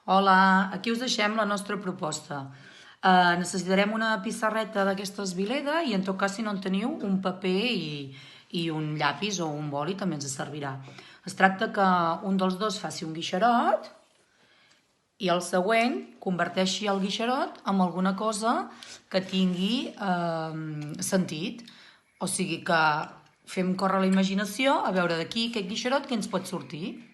Hola, aquí us deixem la nostra proposta. Necessitarem una pissarreta d'aquestes Vileda i en tot cas si no en teniu un paper i un llapis o un boli també ens servirà. Es tracta que un dels dos faci un guixarot i el següent converteixi el guixarot en alguna cosa que tingui sentit. O sigui que fem córrer la imaginació a veure d'aquí aquest guixarot què ens pot sortir.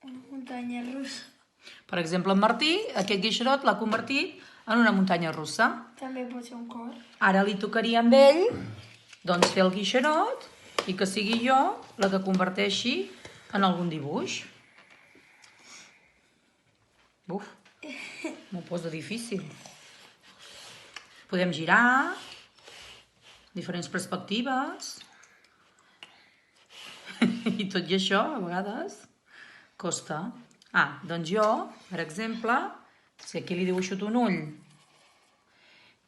Una muntanya russa. Per exemple, en Martí, aquest guixarot l'ha convertit en una muntanya russa. També pot ser un cor. Ara li tocaria amb ell doncs, fer el guixarot i que sigui jo la que converteixi en algun dibuix. Buf, m'ho posa difícil. Podem girar, diferents perspectives, i tot i això, a vegades, costa. Doncs jo, per exemple, si aquí li dibuixo un ull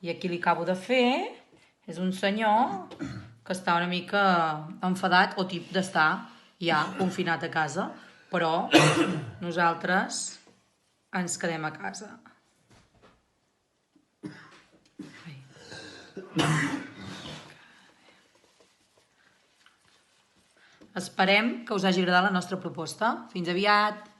i aquí li acabo de fer, és un senyor que està una mica enfadat o tip d'estar ja confinat a casa, però nosaltres ens quedem a casa. Esperem que us hagi agradat la nostra proposta. Fins aviat!